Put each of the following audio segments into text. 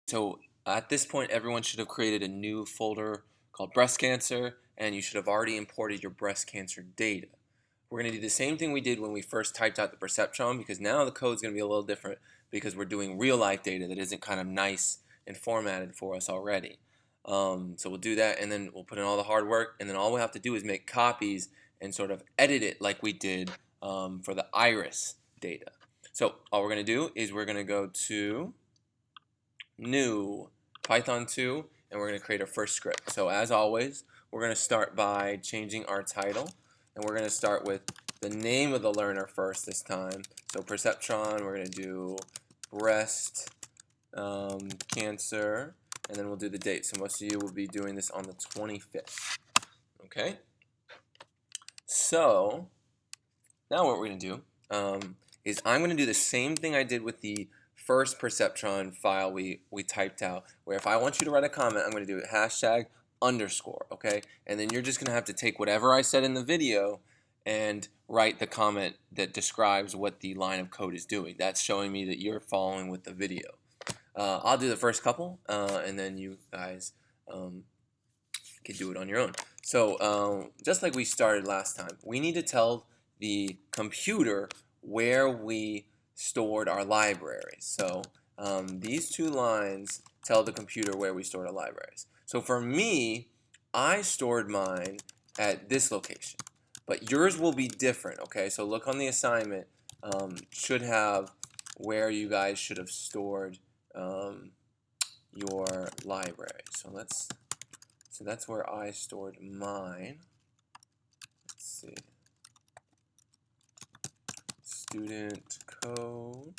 So at this point, everyone should have created a new folder called breast cancer, and you should have already imported your breast cancer data. We're going to do the same thing we did when we first typed out the Perceptron, because now the code is going to be a little different because we're doing real life data that isn't kind of nice and formatted for us already. So we'll do that, and then we'll put in all the hard work, and then all we have to do is make copies and sort of edit it like we did for the iris data. So all we're going to do is we're going to go to new Python 2, and we're going to create our first script. So as always, we're going to start by changing our title, and we're going to start with the name of the learner first this time. So Perceptron, we're going to do breast cancer, and then we'll do the date. So most of you will be doing this on the 25th. Okay? So now what we're going to do is I'm going to do the same thing I did with the first Perceptron file we typed out, where if I want you to write a comment, I'm going to do it #_, okay? And then you're just going to have to take whatever I said in the video and write the comment that describes what the line of code is doing. That's showing me that you're following with the video. I'll do the first couple, and then you guys can do it on your own. So just like we started last time, we need to tell the computer where we stored our libraries. So these two lines tell the computer where we stored our libraries. So for me, I stored mine at this location, but yours will be different. Okay, so look on the assignment. Should have where you guys should have stored your library. So that's where I stored mine. Let's see. Student code.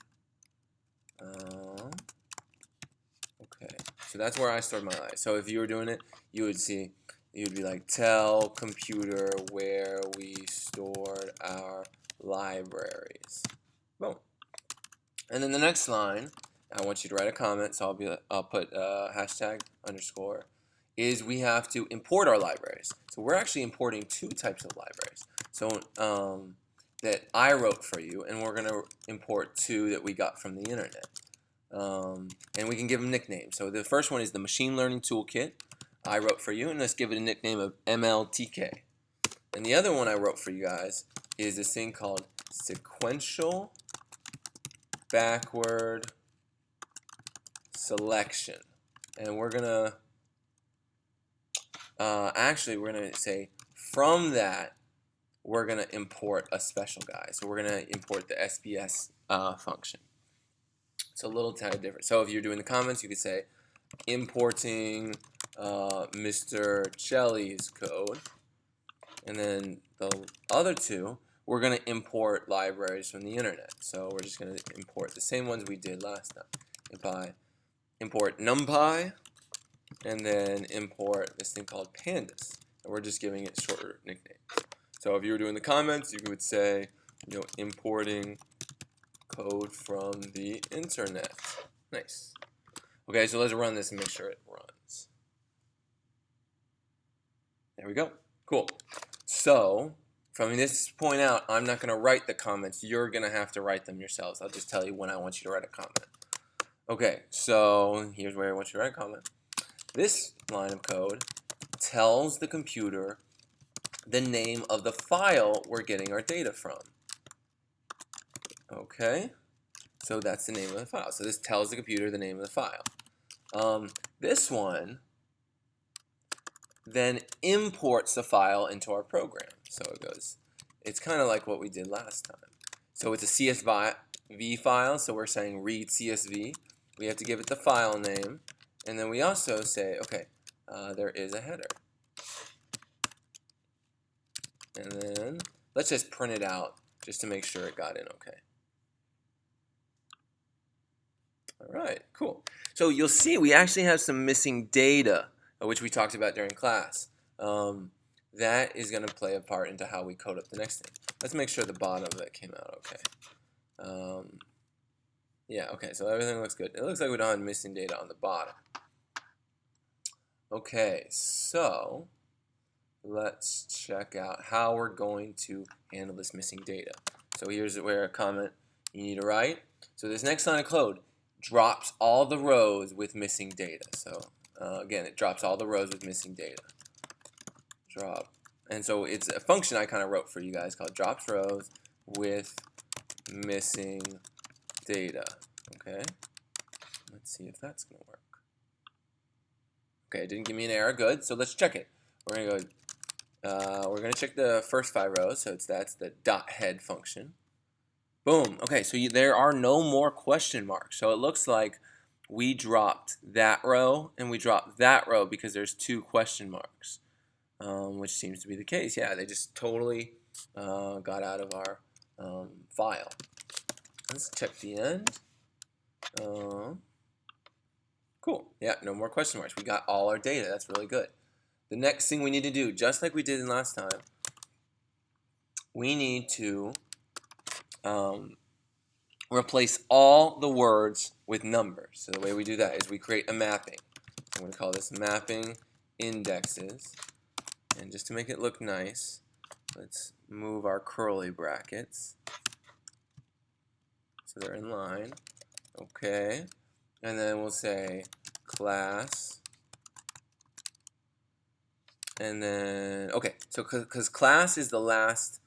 Okay, so that's where I stored my library. So if you were doing it, you'd be like, tell computer where we stored our libraries. Boom. And then the next line, I want you to write a comment. So I'll put #_, is we have to import our libraries. So we're actually importing two types of libraries. So that I wrote for you, and we're going to import two that we got from the internet. And we can give them nicknames. So the first one is the Machine Learning Toolkit I wrote for you, and let's give it a nickname of MLTK. And the other one I wrote for you guys is this thing called Sequential Backward Selection. And we're going to we're going to say from that we're going to import a special guy. So we're going to import the SPS function. It's a little tad different. So if you're doing the comments, you could say importing Mr. Chelly's code. And then the other two, we're going to import libraries from the internet. So we're just going to import the same ones we did last time. Import NumPy, and then import this thing called pandas. And we're just giving it shorter nicknames. So if you were doing the comments, you would say, importing code from the internet. Nice. Okay, so let's run this and make sure it runs. There we go. Cool. So from this point out, I'm not going to write the comments. You're going to have to write them yourselves. I'll just tell you when I want you to write a comment. Okay, so here's where I want you to write a comment. This line of code tells the computer the name of the file we're getting our data from. Okay, so that's the name of the file. So this tells the computer the name of the file. This one then imports the file into our program. So it's kind of like what we did last time. So it's a CSV file, so we're saying read CSV. We have to give it the file name, and then we also say, okay, there is a header. And then let's just print it out just to make sure it got in okay. All right, cool. So you'll see we actually have some missing data, which we talked about during class. That is going to play a part into how we code up the next thing. Let's make sure the bottom of it came out okay. Yeah, okay, so everything looks good. It looks like we don't have missing data on the bottom. Okay, so let's check out how we're going to handle this missing data. So here's where a comment you need to write. So this next line of code, drops all the rows with missing data. So again, it drops all the rows with missing data. Drop. And so it's a function I kind of wrote for you guys called drops rows with missing data. Okay, let's see if that's going to work. Okay, it didn't give me an error. Good. So let's check it. We're going to go. We're going to check the first 5 rows. So that's the dot head function. Boom. Okay, so there are no more question marks. So it looks like we dropped that row and we dropped that row because there's 2 question marks, which seems to be the case. Yeah, they just totally got out of our file. Let's check the end. Cool. Yeah, no more question marks. We got all our data. That's really good. The next thing we need to do, just like we did in last time, we need to replace all the words with numbers. So the way we do that is we create a mapping. I'm going to call this mapping indexes. And just to make it look nice, let's move our curly brackets so they're in line. Okay. And then we'll say class. And then, okay, so because class is the last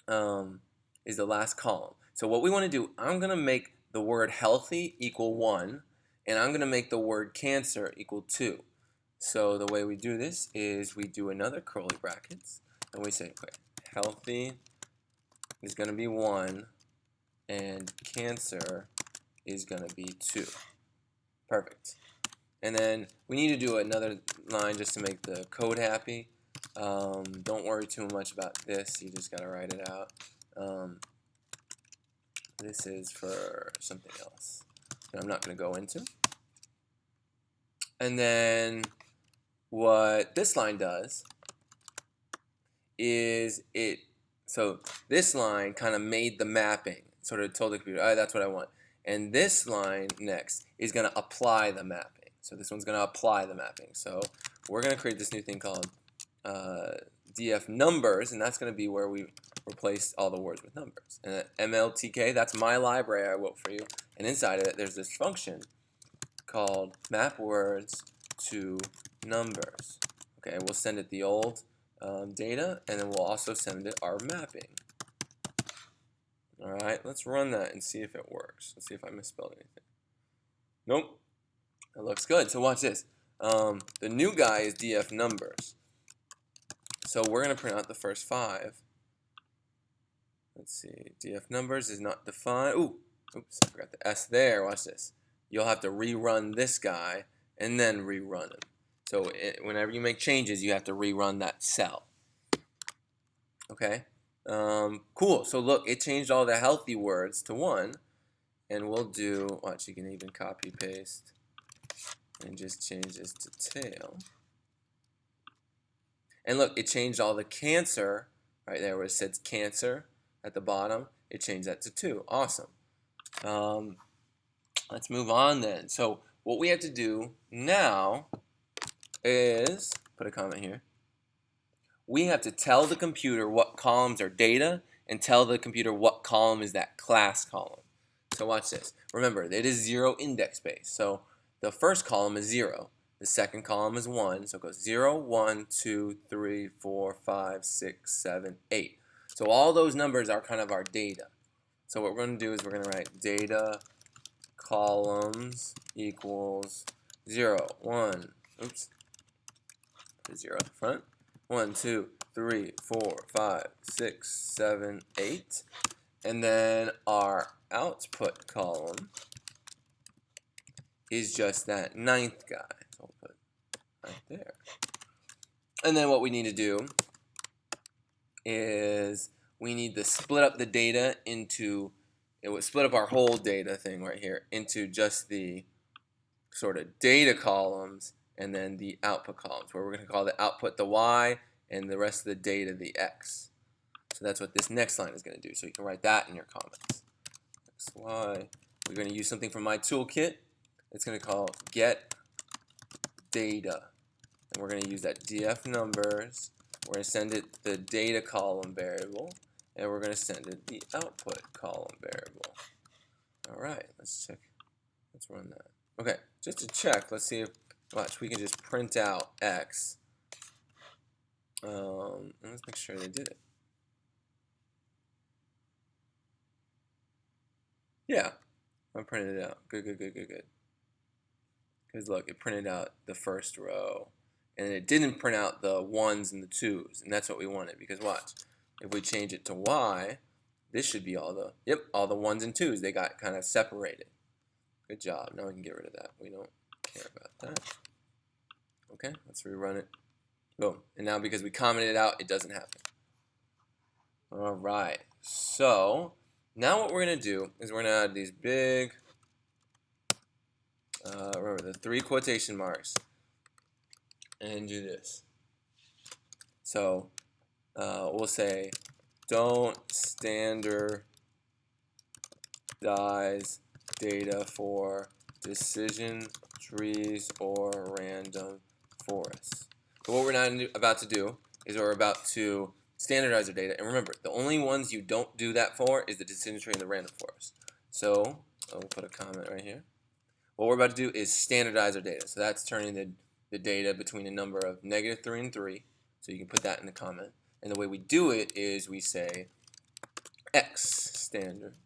column. So what we want to do, I'm going to make the word healthy equal 1, and I'm going to make the word cancer equal 2. So the way we do this is we do another curly brackets, and we say, okay, healthy is going to be 1, and cancer is going to be 2. Perfect. And then we need to do another line just to make the code happy. Don't worry too much about this. You just got to write it out. This is for something else that I'm not going to go into. And then what this line does is so this line kind of made the mapping, sort of told the computer, all right, that's what I want. And this line next is going to apply the mapping. So this one's going to apply the mapping. So we're going to create this new thing called df numbers, and that's going to be where we replace all the words with numbers. And MLTK, that's my library I wrote for you. And inside of it, there's this function called map words to numbers. Okay, we'll send it the old data, and then we'll also send it our mapping. All right, let's run that and see if it works. Let's see if I misspelled anything. Nope. That looks good. So watch this. The new guy is df numbers. So we're going to print out the first 5. Let's see. df numbers is not defined. Ooh, oops, I forgot the S there. Watch this. You'll have to rerun this guy and then rerun him. So whenever you make changes, you have to rerun that cell. Okay. Cool. So look, it changed all the healthy words to 1. And we'll do, watch, you can even copy paste and just change this to tail. And look, it changed all the cancer right there where it says cancer at the bottom. It changed that to 2. Awesome. Let's move on then. So what we have to do now is, put a comment here, we have to tell the computer what columns are data and tell the computer what column is that class column. So watch this. Remember, it is 0 index based. So the first column is 0. The second column is 1. So it goes 0, 1, 2, 3, 4, 5, 6, 7, 8. So all those numbers are kind of our data. So what we're going to do is we're going to write data columns equals 0, 1, oops, put a 0 at the front. 1, 2, 3, 4, 5, 6, 7, 8. And then our output column is just that 9th guy. So we'll put right there. And then what we need to do is we need to split up the data into, it would split up our whole data thing right here into just the sort of data columns and then the output columns, where we're going to call the output the Y and the rest of the data the X. So that's what this next line is going to do. So you can write that in your comments. X, Y. We're going to use something from my toolkit. It's going to call get data. And we're going to use that df numbers. We're going to send it the data column variable. And we're going to send it the output column variable. All right, let's check run that. Okay, just to check, let's see if, watch, we can just print out X. Let's make sure they did it. Yeah, I printed it out. Good. Because look, it printed out the first row, and it didn't print out the 1s and the 2s, and that's what we wanted. Because watch, if we change it to Y, this should be all the, yep, all the 1s and 2s. They got kind of separated. Good job. Now we can get rid of that. We don't care about that. Okay, let's rerun it. Boom. And now because we commented it out, it doesn't happen. All right. So now what we're going to do is we're going to add these big, remember the 3 quotation marks, and do this. So we'll say, don't standardize data for decision trees or random forests. So what we're not about to do is we're about to standardize our data. And remember, the only ones you don't do that for is the decision tree and the random forest. So I'll put a comment right here. What we're about to do is standardize our data. So that's turning the data between a number of -3 and 3. So you can put that in the comment. And the way we do it is we say X standard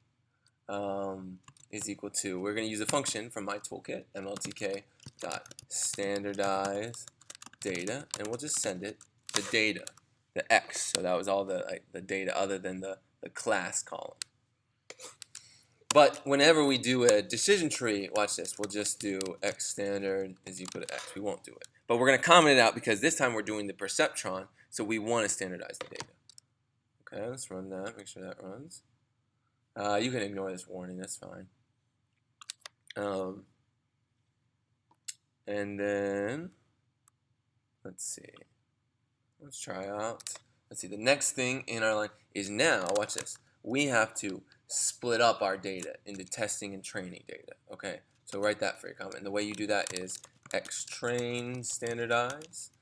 is equal to, we're going to use a function from my toolkit, mltk.standardize data, and we'll just send it the data, the X. So that was all the data other than the class column. But whenever we do a decision tree, watch this, we'll just do X standard is equal to X. We won't do it. But we're going to comment it out because this time we're doing the Perceptron, so we want to standardize the data. Okay, let's run that, make sure that runs. You can ignore this warning, that's fine. And then, let's see. Let's try out. Let's see, the next thing in our line is now, watch this, we have to split up our data into testing and training data. Okay, so write that for your comment. And the way you do that is xtrain standardize,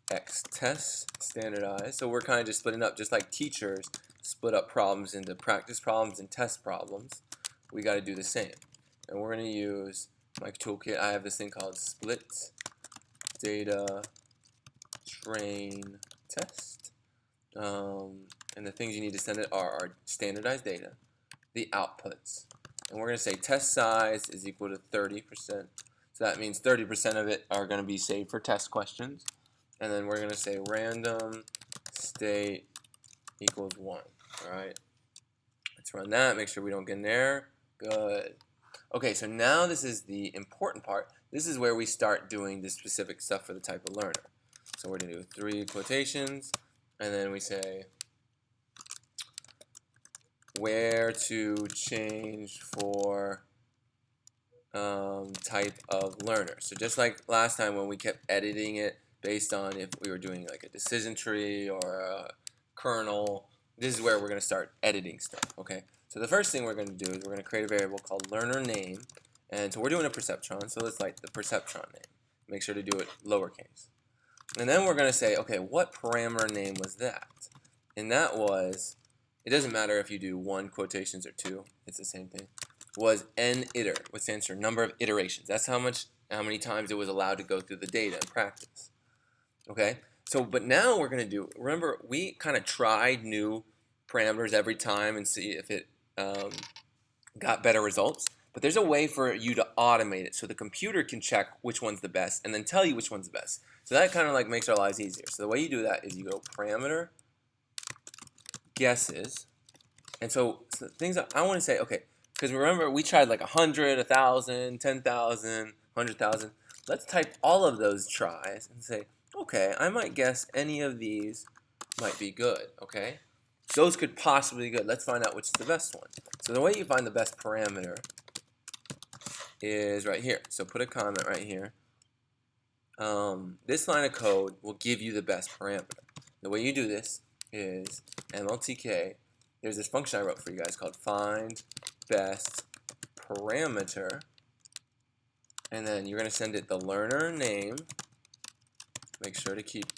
xtest standardize. So we're kind of just splitting up, just like teachers split up problems into practice problems and test problems. We got to do the same. And we're going to use my toolkit. I have this thing called split data train test. And the things you need to send it are our standardized data, the outputs. And we're going to say test size is equal to 30%. So that means 30% of it are going to be saved for test questions. And then we're going to say random state equals 1. All right. Let's run that. Make sure we don't get an error. Good. Okay, so now this is the important part. This is where we start doing the specific stuff for the type of learner. So we're going to do 3 quotations, and then we say where to change for type of learner. So just like last time when we kept editing it based on if we were doing like a decision tree or a kernel, this is where we're going to start editing stuff, okay? So the first thing we're going to do is we're going to create a variable called learner name. And so we're doing a Perceptron, so let's like the Perceptron name. Make sure to do it lowercase. And then we're going to say, okay, what parameter name was that? And that was, it doesn't matter if you do 1 quotations or 2, it's the same thing, was n-iter, which stands for number of iterations. That's how many times it was allowed to go through the data in practice. Okay? So, but now we're going to do, remember, we kind of tried new parameters every time and see if it got better results. But there's a way for you to automate it so the computer can check which one's the best and then tell you which one's the best. So that kind of like makes our lives easier. So the way you do that is you go parameter guesses. And so things I want to say, okay, because remember we tried like 100, 1,000, 10,000, 100,000. Let's type all of those tries and say, okay, I might guess any of these might be good, okay? Those could possibly be good. Let's find out which is the best one. So the way you find the best parameter is right here. So put a comment right here. This line of code will give you the best parameter. The way you do this is mltk. There's this function I wrote for you guys called find best parameter. And then you're going to send it the learner name. Make sure to keep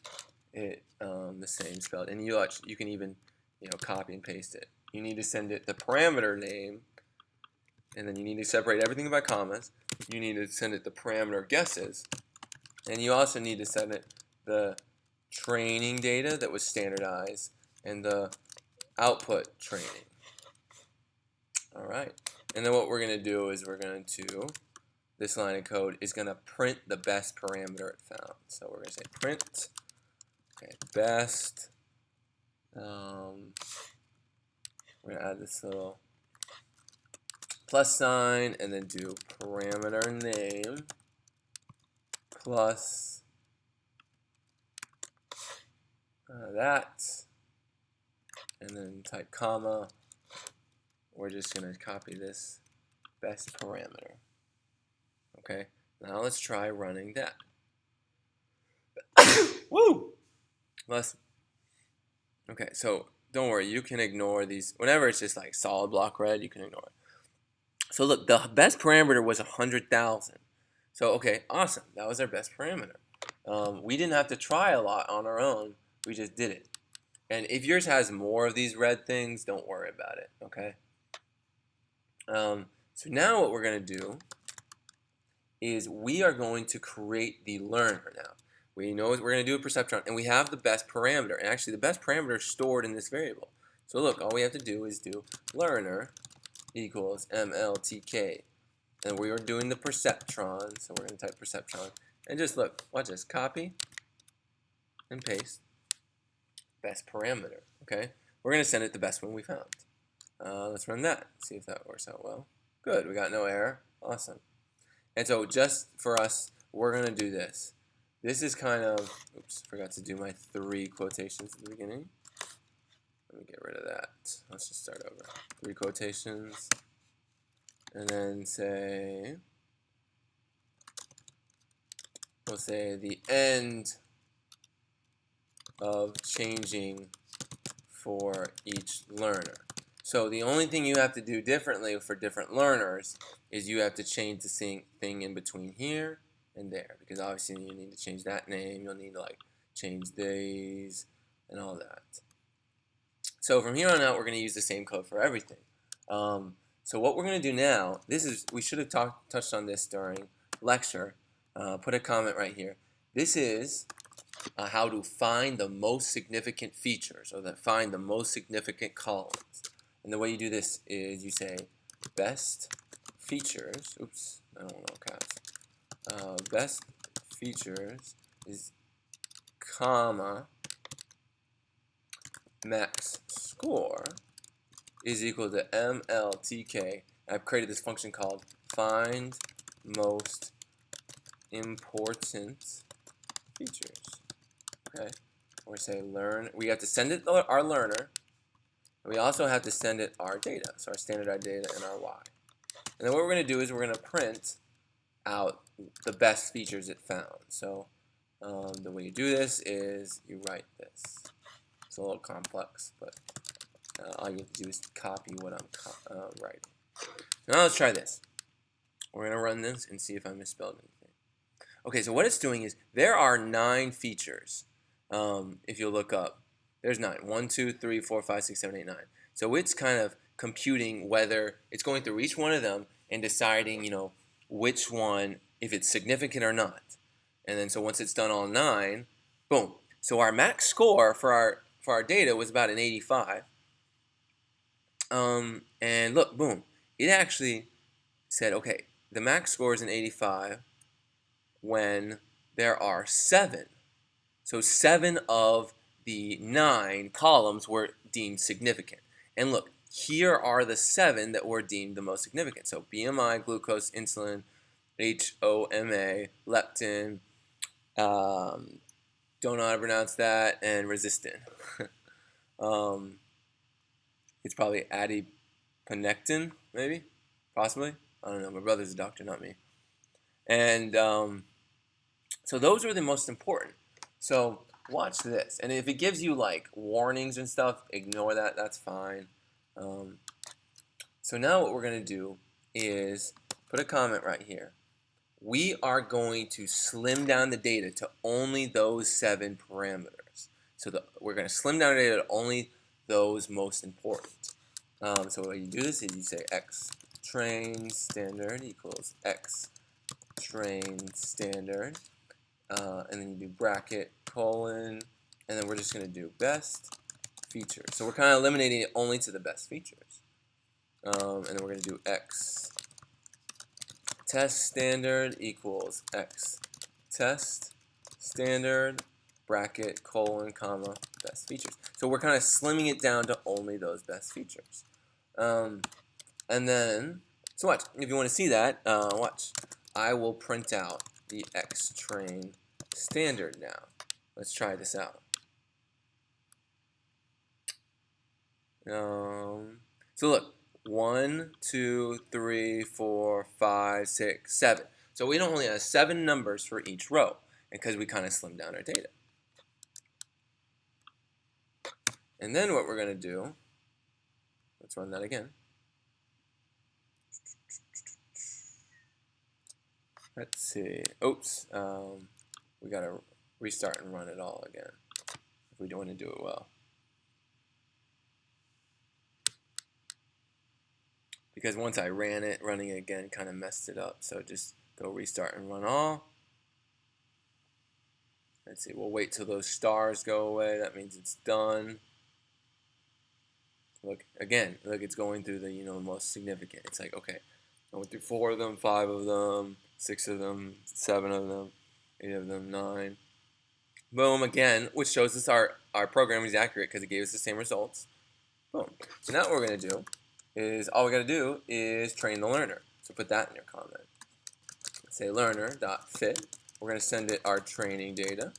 it the same spelled. And you can even copy and paste it. You need to send it the parameter name, and then you need to separate everything by commas. you need to send it the parameter guesses, and you also need to send it the training data that was standardized and the output training. All right, and then what we're going to do is we're going to, this line of code is going to print the best parameter it found. So we're going to say print, okay, best. We're going to add this little plus sign and then do parameter name plus that, and then type comma. We're just going to copy this best parameter. Okay, now let's try running that. Woo! Okay, so don't worry, you can ignore these. Whenever it's just like solid block red, you can ignore it. So look, the best parameter was 100,000. So okay, awesome. That was our best parameter. We didn't have to try a lot on our own. We just did it. And if yours has more of these red things, don't worry about it. Okay. So now what we're going to do is we are going to create the learner now. We know we're going to do a perceptron, and we have the best parameter. And actually, the best parameter is stored in this variable. So look, all we have to do is do learner equals MLTK. And we are doing the perceptron, so we're going to type perceptron. And just look, watch this, copy and paste best parameter, okay? We're going to send it the best one we found. Let's run that, see if that works out well. Good, we got no error, awesome. And so just for us, we're going to do this. This is kind of, oops, forgot to do my 3 quotations at the beginning. Let me get rid of that. Let's just start over. 3 quotations. And then say, we'll say the end of changing for each learner. So the only thing you have to do differently for different learners is you have to change the thing in between here and there, because obviously you need to change that name, you'll need to like change these and all that. So from here on out, we're going to use the same code for everything. So what we're going to do now, we should have touched on this during lecture. Put a comment right here. This is how to find the most significant features, or find the most significant columns. And the way you do this is you say best features. Oops, I don't know caps. Best features is comma max score is equal to MLTK. I've created this function called find most important features. Okay, or say learn. We have to send it our learner, and we also have to send it our data, so our standardized data and our Y. And then what we're going to do is we're going to print out the best features it found. So the way you do this is you write this. It's a little complex, but all you have to do is copy what I'm writing. Now let's try this. We're going to run this and see if I misspelled anything. Okay, so what it's doing is there are 9 features. If you look up, there's 9. 1, 2, 3, 4, 5, 6, 7, 8, 9. So it's kind of computing whether it's going through each one of them and deciding, which one, if it's significant or not. And then so once it's done all 9, boom. So our max score for our data was about an 85. And look, boom. It actually said, okay, the max score is an 85 when there are 7. So 7 of the 9 columns were deemed significant. And look, here are the 7 that were deemed the most significant. So BMI, glucose, insulin, HOMA, leptin, don't know how to pronounce that, and resistant. It's probably adiponectin, maybe, possibly. I don't know. My brother's a doctor, not me. And so those are the most important. So watch this. And if it gives you like warnings and stuff, ignore that. That's fine. So now what we're going to do is put a comment right here. We are going to slim down the data to only those 7 parameters. So we're going to slim down the data to only those most important. So what you do this is you say x train standard equals x train standard, and then you do bracket, colon, and then we're just going to do best features. So we're kind of eliminating it only to the best features. And then we're going to do x test standard equals x test standard, bracket, colon, comma, best features. So we're kind of slimming it down to only those best features. And then, so watch, if you want to see that, watch. I will print out the X train standard now. Let's try this out. So look, 1, 2, 3, 4, 5, 6, 7. So we only have 7 numbers for each row, because we kind of slimmed down our data. And then what we're going to do, let's run that again. Let's see. Oops. We got to restart and run it all again if we want to do it well. Because once I ran it, running it again kind of messed it up. So just go restart and run all. Let's see. We'll wait till those stars go away. That means it's done. Look, again, look, it's going through the, most significant. It's like, okay, I went through 4 of them, 5 of them, 6 of them, 7 of them, 8 of them, 9. Boom, again, which shows us our program is accurate because it gave us the same results. Boom. So now what we're going to do is, all we got to do is train the learner. So put that in your comment. Say learner.fit. We're going to send it our training data.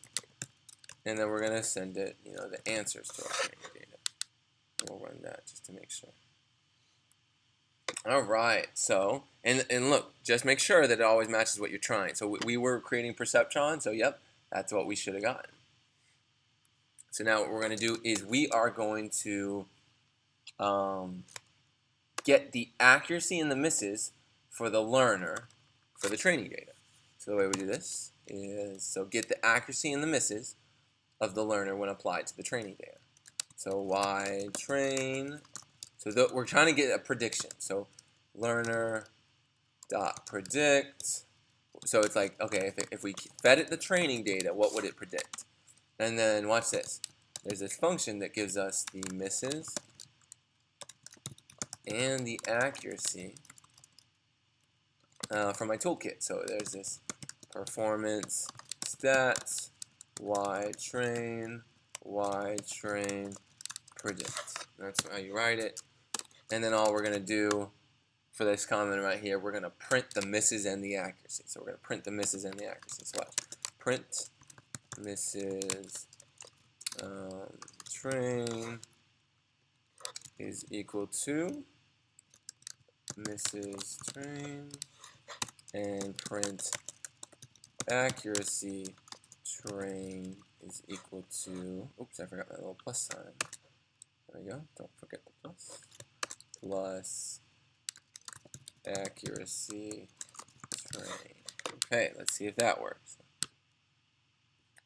And then we're going to send it, the answers to our training data. We'll run that just to make sure. All right, so, and look, just make sure that it always matches what you're trying. So we were creating Perceptron, so yep, that's what we should have gotten. So now what we're going to do is we are going to get the accuracy and the misses for the learner for the training data. So the way we do this is, so get the accuracy and the misses of the learner when applied to the training data. So y train, so we're trying to get a prediction. So learner dot predict. So it's like, okay, if we fed it the training data, what would it predict? And then watch this. There's this function that gives us the misses and the accuracy from my toolkit. So there's this performance stats y train predict. That's how you write it. And then all we're going to do for this comment right here, we're going to print the misses and the accuracy. So we're going to print the misses and the accuracy. So watch. Print misses train is equal to misses train, and print accuracy train is equal to, oops, I forgot my little plus sign. There we go, don't forget the plus. Plus accuracy train. Okay, let's see if that works.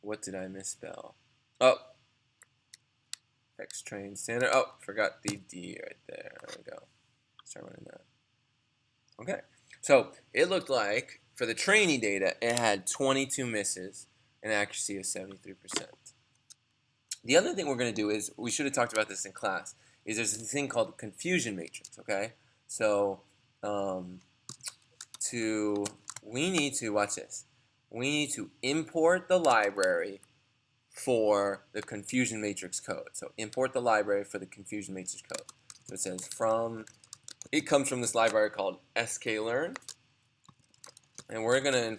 What did I misspell? Oh, X train standard. Oh, forgot the D right there. There we go. Start running that. Okay, so it looked like for the training data, it had 22 misses, an accuracy of 73%. The other thing we're going to do is, we should have talked about this in class, is there's this thing called confusion matrix, okay? So, we need to, watch this, we need to import the library for the confusion matrix code. So import the library for the confusion matrix code. So it says it comes from this library called sklearn, and we're going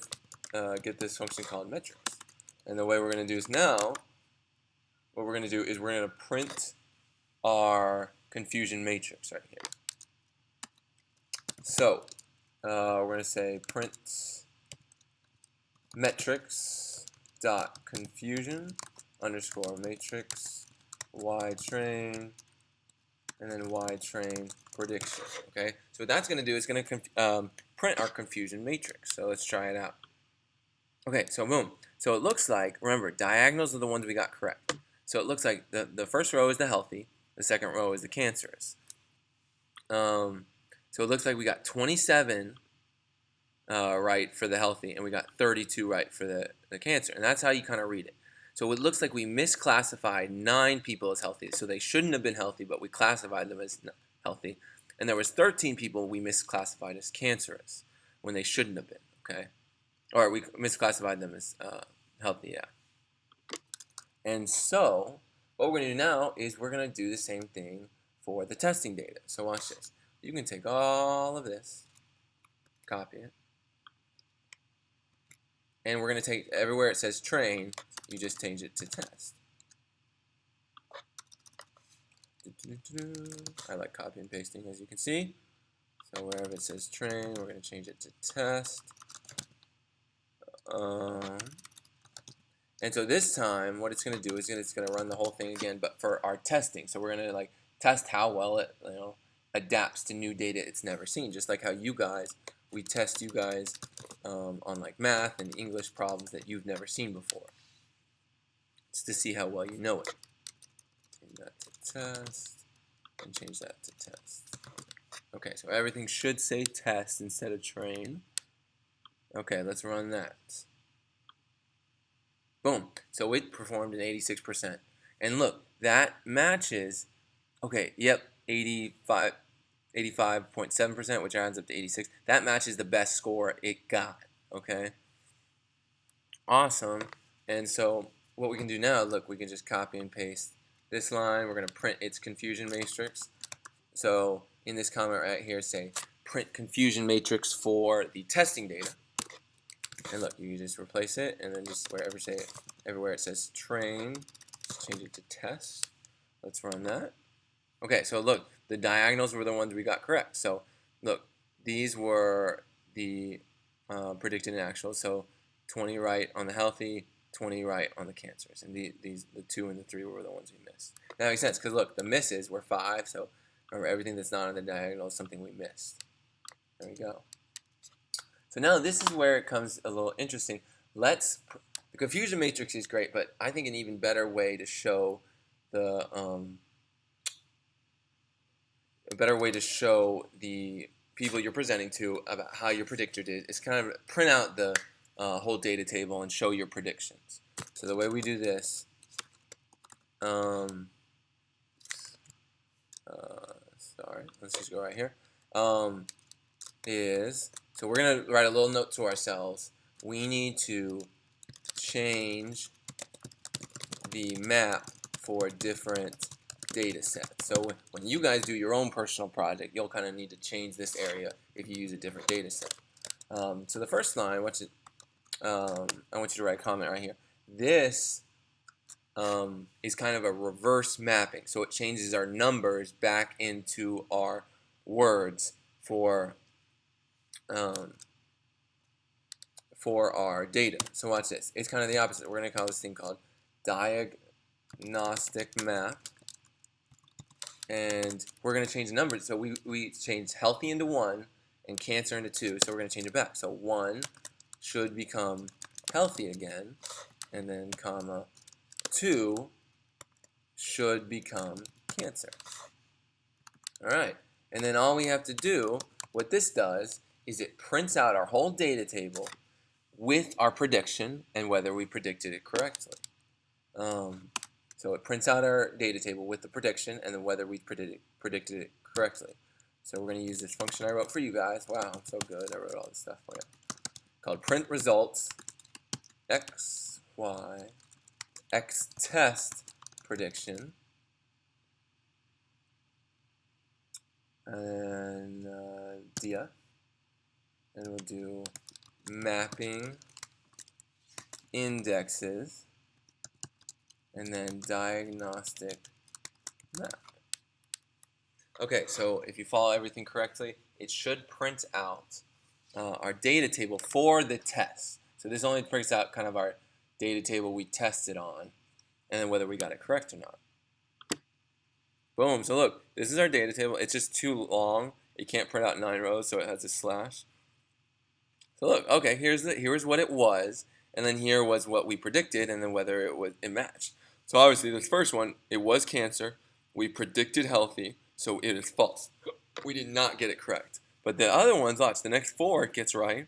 to get this function called metrics. And the way we're going to do is now, what we're going to do is we're going to print our confusion matrix right here. So we're going to say print metrics dot confusion underscore matrix y train, and then y train prediction. Okay, so what that's going to do is going to print our confusion matrix. So let's try it out. Okay, so boom. So it looks like, remember, diagonals are the ones we got correct. So it looks like the first row is the healthy, the second row is the cancerous. So it looks like we got 27 right for the healthy, and we got 32 right for the cancer. And that's how you kind of read it. So it looks like we misclassified 9 people as healthy. So they shouldn't have been healthy, but we classified them as healthy. And there was 13 people we misclassified as cancerous when they shouldn't have been, okay? Or we misclassified them as healthy, yeah. And so what we're going to do now is we're going to do the same thing for the testing data. So watch this. You can take all of this, copy it, and we're going to take everywhere it says train, you just change it to test. I like copy and pasting, as you can see. So wherever it says train, we're going to change it to test. And so this time, what it's going to do is it's going to run the whole thing again, but for our testing. So we're going to like test how well it adapts to new data it's never seen. Just like how we test you guys on like math and English problems that you've never seen before. It's to see how well you know it. Change that to test, and change that to test. Okay, so everything should say test instead of train. Okay, let's run that. Boom. So it performed an 86%. And look, that matches, okay, yep, 85.7%, which adds up to 86. That matches the best score it got, okay? Awesome. And so what we can do now, look, we can just copy and paste this line. We're going to print its confusion matrix. So in this comment right here, say print confusion matrix for the testing data. And look, you just replace it, and then just everywhere it says train, just change it to test. Let's run that. Okay, so look, the diagonals were the ones we got correct. So look, these were the predicted and actual. So 20 right on the healthy, 20 right on the cancers, and the 2 and the 3 were the ones we missed. That makes sense because look, the misses were 5. So remember, everything that's not on the diagonal is something we missed. There we go. So now this is where it comes a little interesting. The confusion matrix is great, but I think an even better way to show the people you're presenting to about how your predictor did is kind of print out the whole data table and show your predictions. So the way we do this, sorry, let's just go right here. So we're going to write a little note to ourselves. We need to change the map for different data sets. So when you guys do your own personal project, you'll kind of need to change this area if you use a different data set. So the first line, I want you to write a comment right here. This is kind of a reverse mapping. So it changes our numbers back into our words for our data. So watch this. It's kind of the opposite. We're going to call this thing called diagnostic map. And we're going to change the numbers. So we changed healthy into 1 and cancer into 2. So we're going to change it back. So 1 should become healthy again. And then comma 2 should become cancer. All right. And then all we have to do, what this does, is it prints out our whole data table with our prediction and whether we predicted it correctly. So it prints out our data table with the prediction and then whether we predicted it correctly. So we're going to use this function I wrote for you guys. Wow, I'm so good. I wrote all this stuff for you. Called print results x, y, x test prediction. And dia. And we'll do mapping indexes and then diagnostic map. Okay, so if you follow everything correctly, it should print out our data table for the test. So this only prints out kind of our data table we tested on and then whether we got it correct or not. Boom, so look, this is our data table. It's just too long. It can't print out 9 rows, so it has a slash. So look, okay, here's what it was, and then here was what we predicted, and then whether it matched. So obviously this first one, it was cancer. We predicted healthy, so it is false. We did not get it correct. But the other ones, watch, the next 4 it gets right,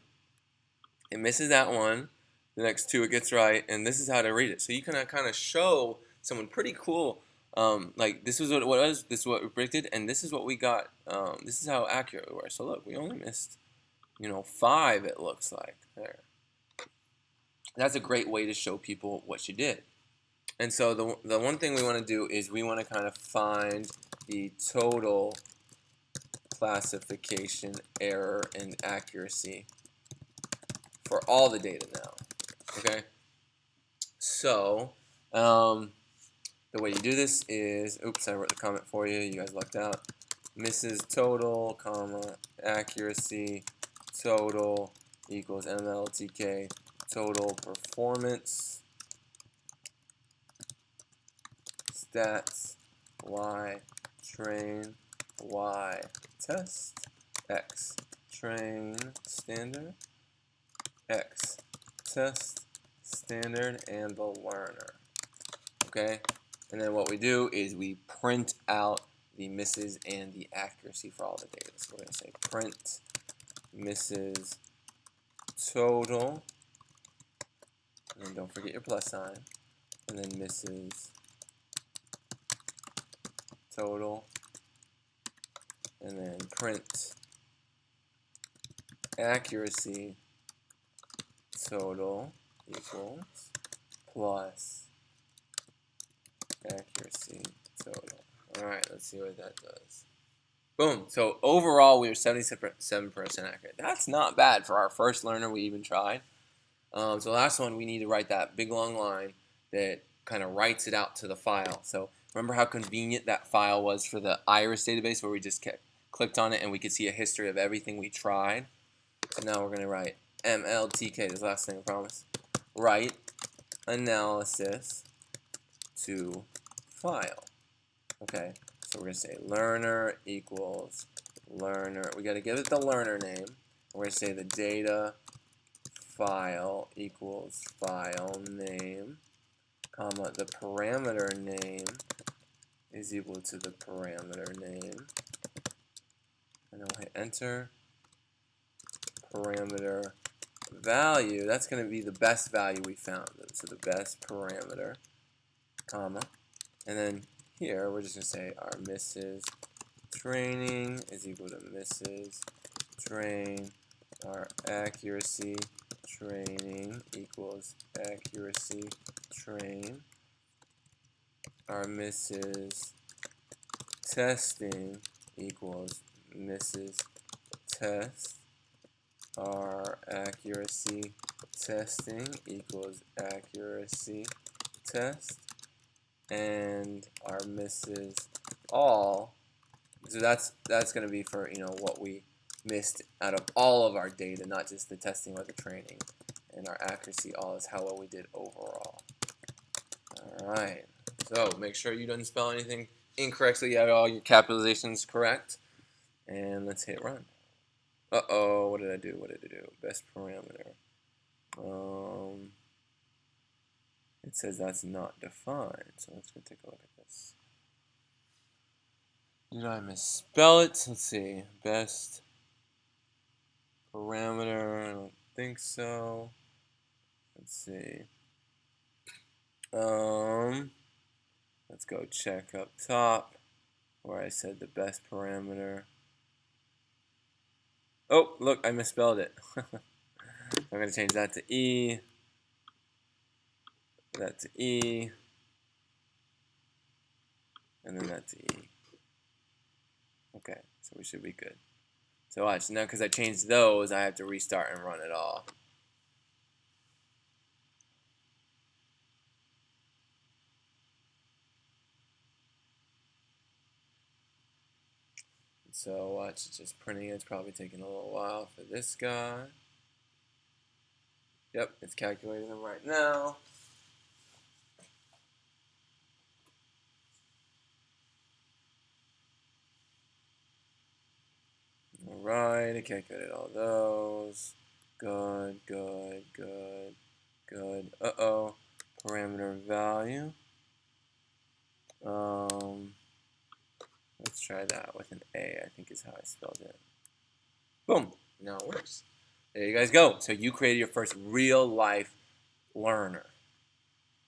It misses that one. The next two it gets right, and this is how to read it. So you can kind of show someone pretty cool. Like this was what it was. This is what we predicted, and this is what we got. This is how accurate we were. So look, we only missed, 5. It looks like there. That's a great way to show people what you did. And so the one thing we want to do is we want to kind of find the total classification error and accuracy for all the data now. Okay, so the way you do this is, oops, I wrote the comment for you. You guys lucked out. Misses total, comma, accuracy, total equals MLTK, total performance, stats, y, train, y, test, x, train, standard, x, test, standard, and the learner. Okay? And then what we do is we print out the misses and the accuracy for all the data. So we're going to say print misses total, and then don't forget your plus sign, and then misses total, and then print accuracy total equals plus accuracy total. Alright, let's see what that does. Boom. So overall, we were 77% accurate. That's not bad for our first learner we even tried. So last one, we need to write that big long line that kind of writes it out to the file. So remember how convenient that file was for the iris database where we just clicked on it and we could see a history of everything we tried. So now we're going to write MLTK, this is the last thing I promise. Write analysis to file. Okay, so we're going to say learner equals learner. We got to give it the learner name. We're going to say the data file equals file name, comma, the parameter name is equal to the parameter name. And then we'll hit enter. Parameter value, that's going to be the best value we found. So the best parameter, comma, and then here we're just going to say our misses training is equal to misses train, our accuracy training equals accuracy train, our misses testing equals misses test, our accuracy testing equals accuracy test, and our misses all. So that's going to be for what we missed out of all of our data, not just the testing or the training. And our accuracy all is how well we did overall. All right. So make sure you didn't spell anything incorrect, so you have all your capitalizations correct. And let's hit run. Uh-oh, what did I do? What did I do? Best parameter. It says that's not defined. So let's go take a look at this. Did I misspell it? Let's see. Best parameter. I don't think so. Let's see. Let's go check up top where I said the best parameter. Oh, look, I misspelled it. I'm going to change that to E. That to E. And then that to E. Okay, so we should be good. So watch, now because I changed those, I have to restart and run it all. So watch, it's just printing. It's probably taking a little while for this guy. Yep, it's calculating them right now. Alright, it calculated all those. Good, good, good, good. Uh-oh. Parameter value. Let's try that with an A, I think is how I spelled it. Boom! Now it works. There you guys go. So you created your first real life learner.